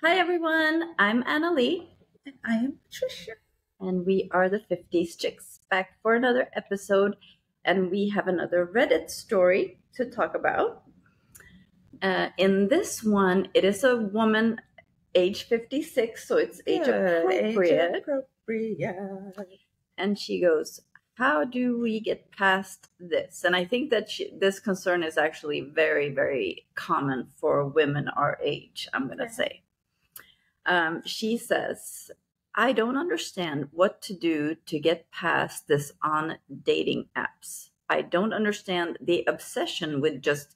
Hi everyone, I'm Annalie, And I am Patricia. and we are the 50s Chicks back for another episode. And we have another Reddit story to talk about. In this one, it is a woman age 56, so it's age Good. Age appropriate. appropriate. And she goes, how do we get past this? And I think that this concern is actually very, very common for women our age, I'm going to say. She says, I don't understand what to do to get past this on dating apps. I don't understand the obsession with just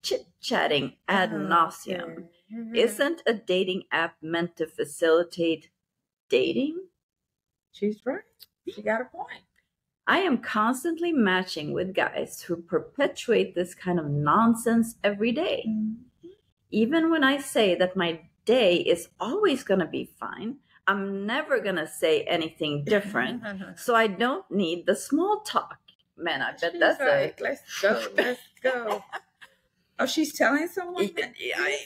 chit chatting ad nauseam. Okay. Isn't a dating app meant to facilitate dating? She's right. She got a point. I am constantly matching with guys who perpetuate this kind of nonsense every day. Mm-hmm. Even when I say that my day is always going to be fine, I'm never going to say anything different. So I don't need the small talk. Man, I bet She's that's right. Let's go. Let's go. Oh, she's telling someone that?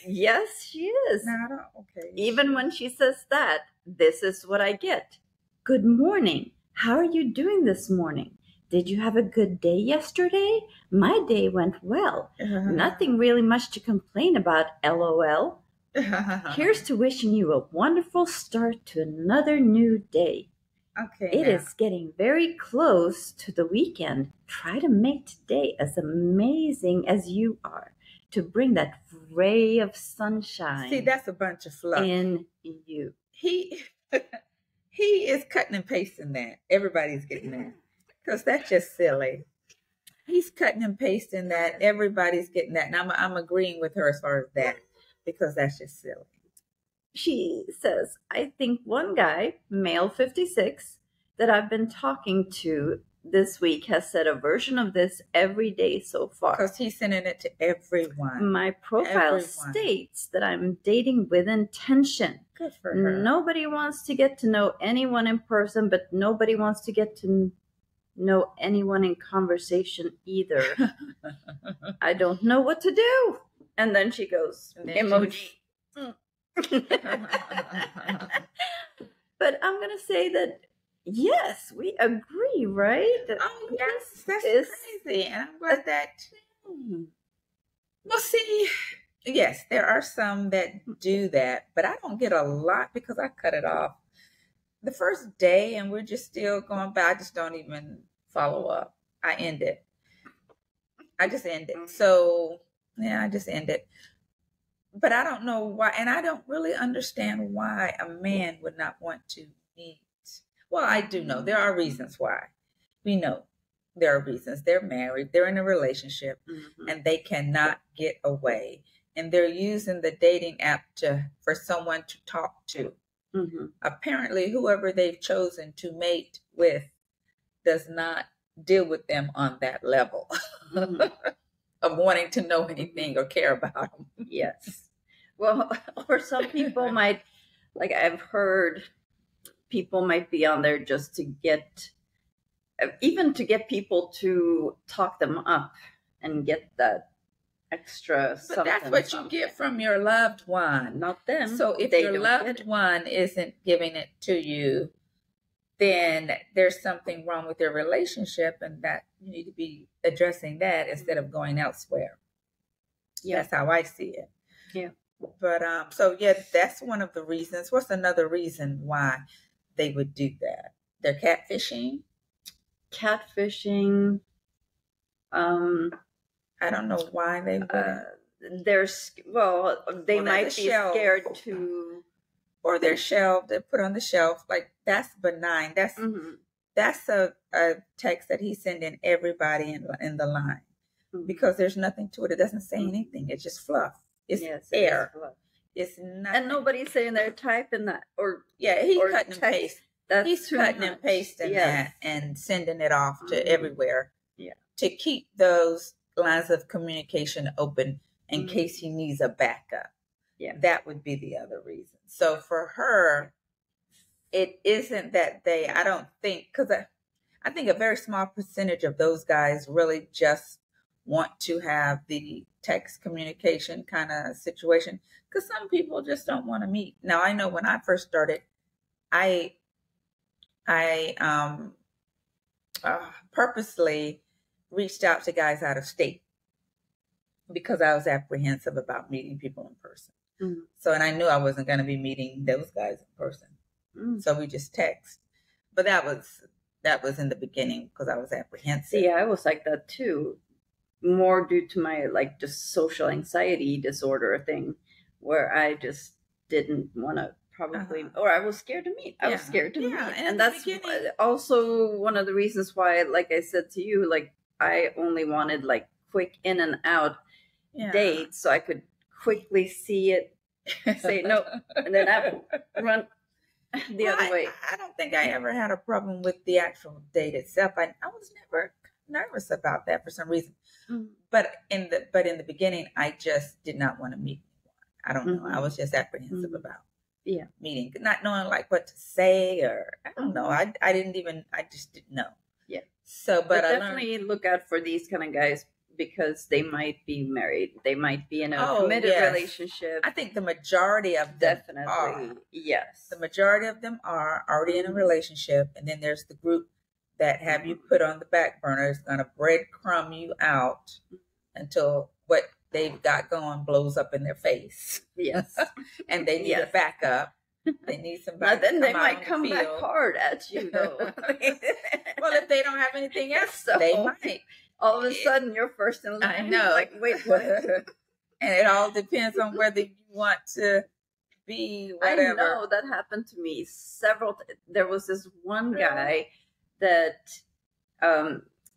Yes, she is. No, I don't. Okay. Even when she says that, this is what I get. Good morning. How are you doing this morning? Did you have a good day yesterday? My day went well. Nothing really much to complain about, LOL. Here's to wishing you a wonderful start to another new day. Okay. It is getting very close to the weekend. Try to make today as amazing as you are, to bring that ray of sunshine. See, that's a bunch of fluff in you. He is cutting and pasting that. Everybody's getting that because that's just silly. He's cutting and pasting that. Everybody's getting that, and I'm agreeing with her as far as that because that's just silly. She says, I think one guy, male 56, that I've been talking to this week has said a version of this every day so far. Because he's sending it to everyone. My profile states that I'm dating with intention. Good for her. Nobody wants to get to know anyone in person, but nobody wants to get to know anyone in conversation either. I don't know what to do. And then she goes, emoji. But I'm going to say that, yes, we agree, right? Oh, yes, that's crazy. And I'm glad that, well, see, yes, there are some that do that, but I don't get a lot because I cut it off the first day and we're just still going by. I just don't even follow up. I end it. I just end it. So, yeah, I just end it. But I don't know why, and I don't really understand why a man would not want to meet. Well, I do know there are reasons why. We know there are reasons. They're married, they're in a relationship, and they cannot get away. And they're using the dating app for someone to talk to. Apparently, whoever they've chosen to mate with does not deal with them on that level. Of wanting to know anything or care about them. Yes. Well, or some people might, like I've heard, people might be on there just to get, even to get people to talk them up and get that extra something. But that's what you get from your loved one. Not them. So if your loved one isn't giving it to you, then there's something wrong with their relationship, and that you need to be addressing that instead of going elsewhere. Yeah. That's how I see it. Yeah. But so yeah, that's one of the reasons. What's another reason why they would do that? They're catfishing. Catfishing. I don't know why they would. They might be scared to. Or they're shelved, they're put on the shelf. Like, that's benign. That's a text that he's sending everybody in the line. Because there's nothing to it. It doesn't say anything. It's just fluff. It's air. It's nothing. And nobody's saying they're typing that. He's cutting and pasting. He's cutting and pasting that and sending it off to everywhere. Yeah. To keep those lines of communication open in case he needs a backup. Yeah. That would be the other reason. So for her, it isn't that I don't think, because I think a very small percentage of those guys really just want to have the text communication kind of situation, because some people just don't want to meet. Now, I know when I first started, I purposely reached out to guys out of state because I was apprehensive about meeting people in person. Mm. So, and I knew I wasn't going to be meeting those guys in person. So we just text. But that was in the beginning because I was apprehensive. Yeah, I was like that too. More due to my like just social anxiety disorder thing, where I just didn't want to probably, or I was scared to meet. I was scared to meet, and that's also one of the reasons why, like I said to you, like I only wanted like quick in and out dates so I could quickly see it, say no, and then I run the other way. I don't think I ever had a problem with the actual date itself. I was never nervous about that for some reason. But in the beginning, I just did not want to meet anyone. I don't know. I was just apprehensive about meeting, not knowing like what to say, or I don't know. I just didn't know. Yeah. So, but I definitely look out for these kind of guys because they might be married. They might be in a committed relationship. I think the majority of them are. Yes. The majority of them are already in a relationship, and then there's the group that have you put on the back burner is going to breadcrumb you out until what they've got going blows up in their face. Yes. And they need a backup. They need somebody. Then they might come back hard at you, though. Well, if they don't have anything else, they might. All of a sudden, you're first in line. I know. Like, wait, what? And it all depends on whether you want to be whatever. I know that happened to me several times. There was this one guy that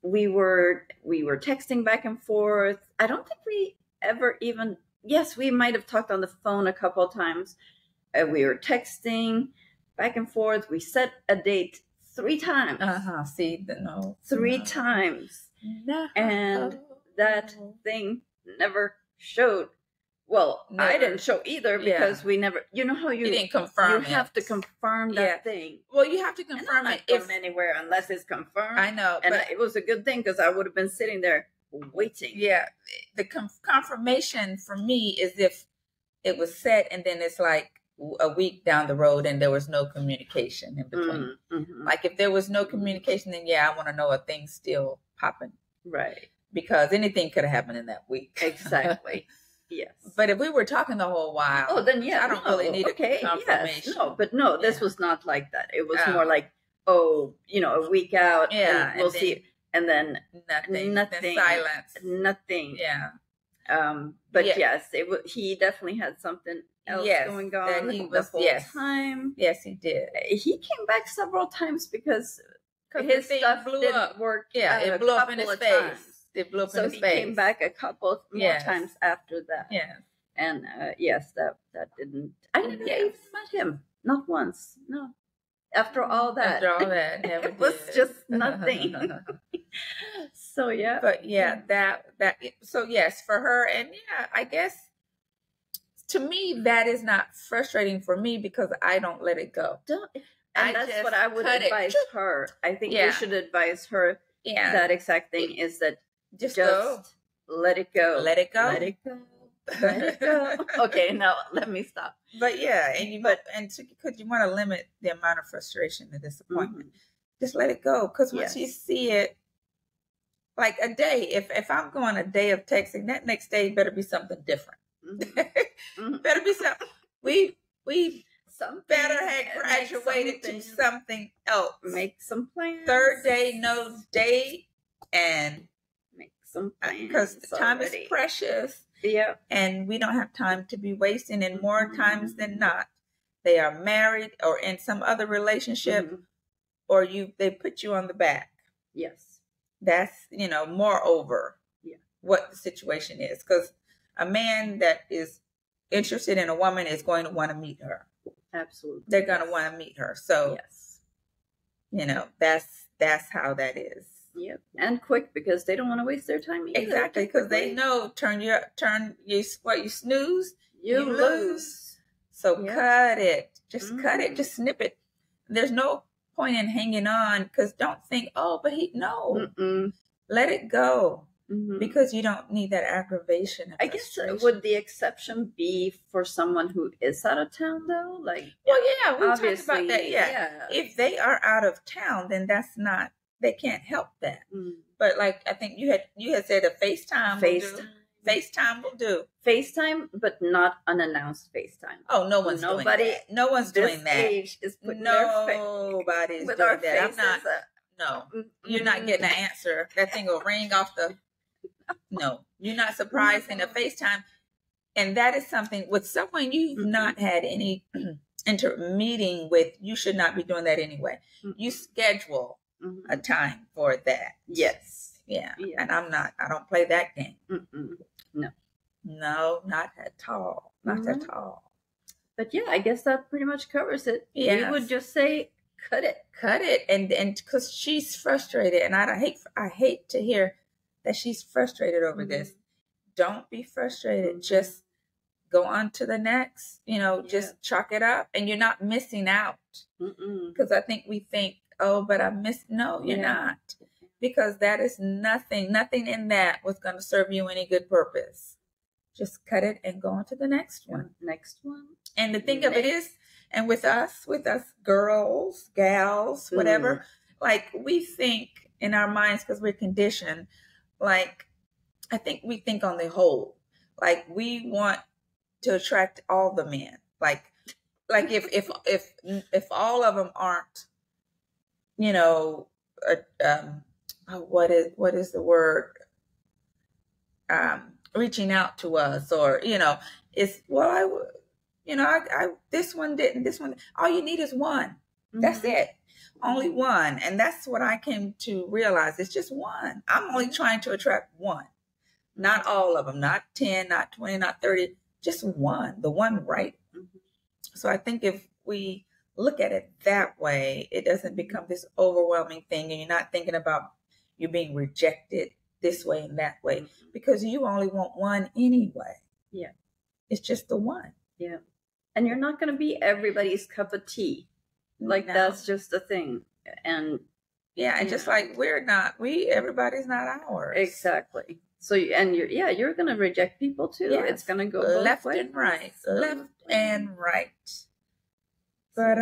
we were texting back and forth. I don't think we ever even, yes, we might have talked on the phone a couple of times. We were texting back and forth. We set a date 3 times. See, 3 times. No. And that thing never showed. Well, never. I didn't show either because we never, you know how you didn't confirm you have to confirm that thing. Well, you have to confirm it if anywhere unless it's confirmed. I know. And it was a good thing because I would have been sitting there waiting. Yeah. The confirmation for me is if it was set and then it's like a week down the road and there was no communication in between. Like if there was no communication, then I want to know if things still popping. Right. Because anything could have happened in that week. Exactly. Yes. But if we were talking the whole while, then I don't really need a confirmation. Yes. No, this was not like that. It was more like, a week out. Yeah. And we'll see. And then nothing. Then silence. Nothing. Yeah. But yes, he definitely had something else going on the whole time. Yes, he did. He came back several times because his stuff didn't work. Yeah, it blew up in his face. It blew up in his face. So he came back a couple more times after that. Yeah. And yes, that didn't. I never even met him. Not once. No. After all that. Never it was just nothing. So yeah. But that. So yes, for her, and I guess to me that is not frustrating for me because I don't let it go. And that's what I would advise her. I think we should advise her. Yeah. That exact thing is that just let it go. Let it go. Let it go. Let it go. Okay, now let me stop. But because you want to limit the amount of frustration and disappointment, just let it go. Because once you see it, like a day, if I'm going a day of texting, that next day better be something different. Better be something. We better have graduated to something else. Make some plans. 3rd day, no date, and make some plans. Because time is precious. Yeah. And we don't have time to be wasting, and more times than not, they are married or in some other relationship, or they put you on the back. Yes. That's, moreover what the situation is. Because a man that is interested in a woman is going to want to meet her. Absolutely. They're going to want to meet her. So, that's how that is. Yep. And quick, because they don't want to waste their time either. Exactly, because they know you snooze, you lose. So cut it. Just cut it. Just snip it. There's no point in hanging on because don't think, but let it go. because you don't need that aggravation. I guess would the exception be for someone who is out of town though? Like, well, yeah, we talked about that. Yeah. If they are out of town, then that's not, they can't help that. But like, I think you had said a FaceTime will do. FaceTime, but not unannounced FaceTime. Oh, no one's doing that. No one's doing that. Age is nobody's doing that. I'm not. No, you're not getting an answer. That thing will ring off the. No, you're not surprised in a FaceTime, and that is something with someone you've not had any meeting with. You should not be doing that anyway. You schedule a time for that. Yes. Yeah. And I don't play that game. No, not at all. Not at all. But yeah, I guess that pretty much covers it. Yes. We would just say, cut it. And because she's frustrated, and I hate to hear that she's frustrated over this. Don't be frustrated. Just go on to the next, just chalk it up, and you're not missing out. Because I think we think, oh, but I missed. No, you're not. Because that is nothing in that was going to serve you any good purpose. Just cut it and go on to the next one. And the thing of it is, and with us girls, gals, whatever, like we think in our minds, because we're conditioned, like I think we think on the whole, like we want to attract all the men. Like if all of them aren't, what is the word? Reaching out to us, or it's this one didn't. This one, all you need is one. That's it. Only one, and that's what I came to realize. It's just one. I'm only trying to attract one, not all of them, not 10, not 20, not 30. Just one, the one right. So I think if we look at it that way, it doesn't become this overwhelming thing, and you're not thinking about you being rejected this way and that way, because you only want one anyway. Yeah. It's just the one. Yeah. And you're not going to be everybody's cup of tea. Like that's just the thing. And and just like everybody's not ours. Exactly. So, and you're going to reject people too. Yes. It's going to go left and right. Left and right. But,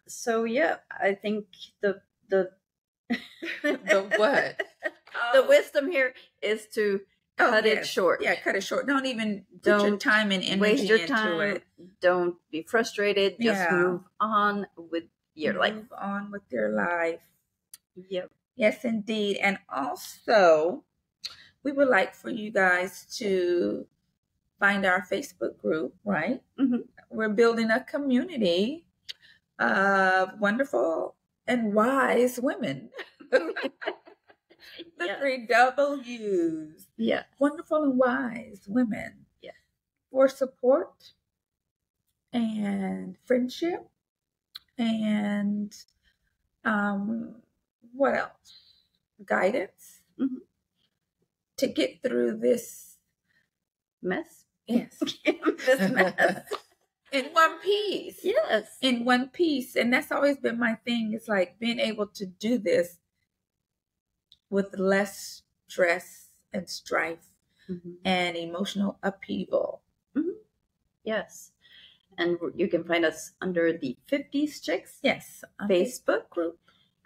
So yeah, I think the the what? The wisdom here is to cut it short. Yeah, cut it short. Don't put your time and energy waste your into time. it. Don't be frustrated. Just move on with your life. Move on with your life. Yep. Yes, indeed. And also, we would like for you guys to find our Facebook group, right? We're building a community of wonderful and wise women. The 3 W's. Yeah. Wonderful and wise women. Yeah. For support and friendship and what else? Guidance to get through this mess. Yes. This mess. In one piece. Yes. In one piece. And that's always been my thing. It's like being able to do this with less stress and strife and emotional upheaval. Yes. And you can find us under the 50s Chicks. Yes. Facebook group.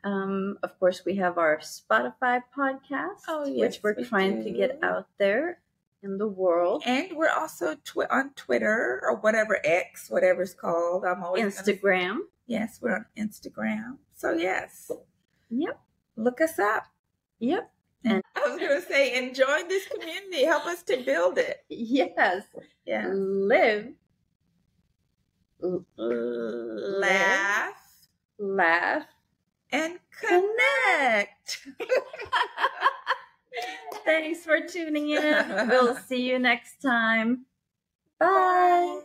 Of course, we have our Spotify podcast, which we're trying to get out there in the world. And we're also on Twitter or whatever, X, whatever it's called. I'm always Instagram. Yes, we're on Instagram. So yes. Yep. Look us up. Yep. And I was going to say, and join this community. Help us to build it. Yes. Yeah. Live. Laugh. And connect. Thanks for tuning in. We'll see you next time. Bye.